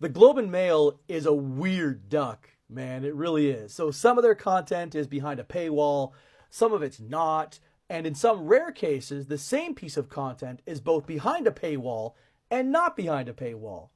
The Globe and Mail is a weird duck, man. It really is. So some of their content is behind a paywall, some of it's not, and in some rare cases, the same piece of content is both behind a paywall and not behind a paywall.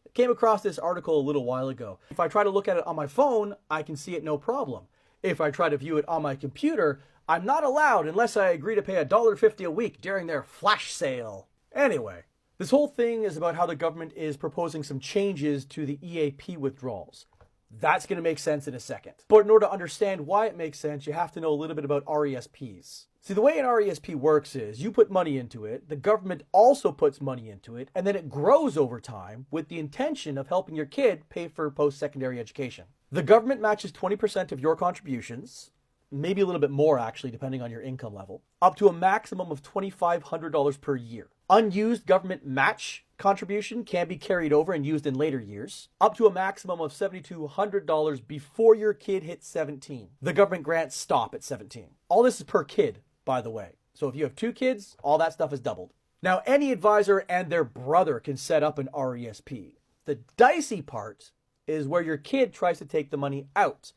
I came across this article a little while ago. If I try to look at it on my phone, I can see it no problem. If I try to view it on my computer, I'm not allowed unless I agree to pay $1.50 a week during their flash sale. Anyway, this whole thing is about how the government is proposing some changes to the EAP withdrawals. That's going to make sense in a second. But in order to understand why it makes sense, you have to know a little bit about RESPs. See, the way an RESP works is you put money into it, the government also puts money into it, and then it grows over time with the intention of helping your kid pay for post-secondary education. The government matches 20% of your contributions, maybe a little bit more actually, depending on your income level, up to a maximum of $2,500 per year. Unused government match contribution can be carried over and used in later years, up to a maximum of $7,200 before your kid hits 17. The government grants stop at 17. All this is per kid, by the way. So if you have 2 kids, all that stuff is doubled. Now, any advisor and their brother can set up an RESP. The dicey part is where your kid tries to take the money out.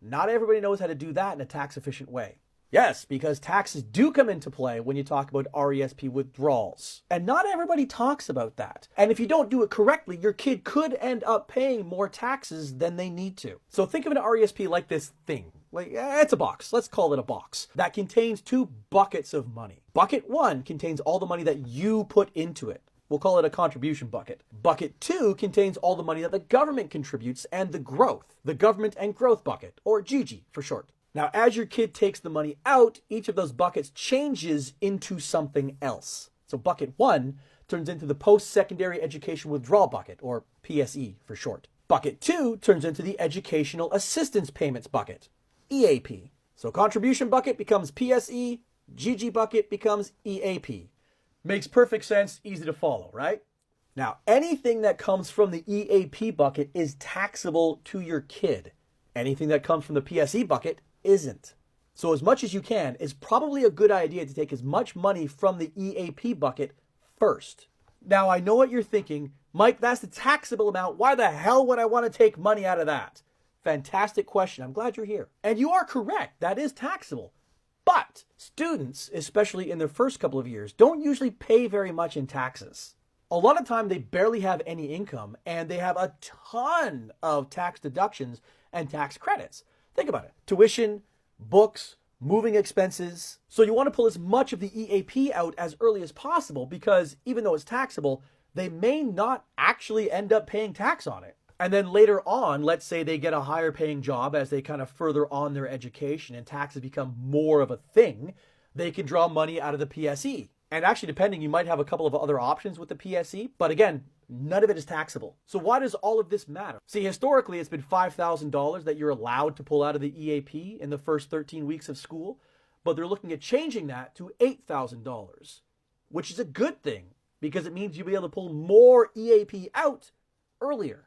Not everybody knows how to do that in a tax-efficient way. Yes, because taxes do come into play when you talk about RESP withdrawals. And not everybody talks about that. And if you don't do it correctly, your kid could end up paying more taxes than they need to. So think of an RESP like this thing. Like, it's a box. Let's call it a box. That contains 2 buckets of money. Bucket 1 contains all the money that you put into it. We'll call it a contribution bucket. Bucket 2 contains all the money that the government contributes and the growth. The government and growth bucket, or GG for short. Now, as your kid takes the money out, each of those buckets changes into something else. So bucket 1 turns into the post-secondary education withdrawal bucket, or PSE for short. Bucket 2 turns into the educational assistance payments bucket, EAP. So contribution bucket becomes PSE, GG bucket becomes EAP. Makes perfect sense, easy to follow, right? Now, anything that comes from the EAP bucket is taxable to your kid. Anything that comes from the PSE bucket isn't. So as much as you can, it's probably a good idea to take as much money from the EAP bucket first. Now, I know what you're thinking. Mike, that's the taxable amount. Why the hell would I want to take money out of that? Fantastic question. I'm glad you're here. And you are correct. That is taxable. But students, especially in their first couple of years, don't usually pay very much in taxes. A lot of time they barely have any income and they have a ton of tax deductions and tax credits. Think about it. Tuition, books, moving expenses. So you want to pull as much of the EAP out as early as possible because even though it's taxable, they may not actually end up paying tax on it. And then later on, let's say they get a higher paying job as they kind of further on their education and taxes become more of a thing, they can draw money out of the PSE. And actually, depending, you might have a couple of other options with the PSE, but again, none of it is taxable. So why does all of this matter? See, historically, it's been $5,000 that you're allowed to pull out of the EAP in the first 13 weeks of school, but they're looking at changing that to $8,000, which is a good thing because it means you'll be able to pull more EAP out earlier.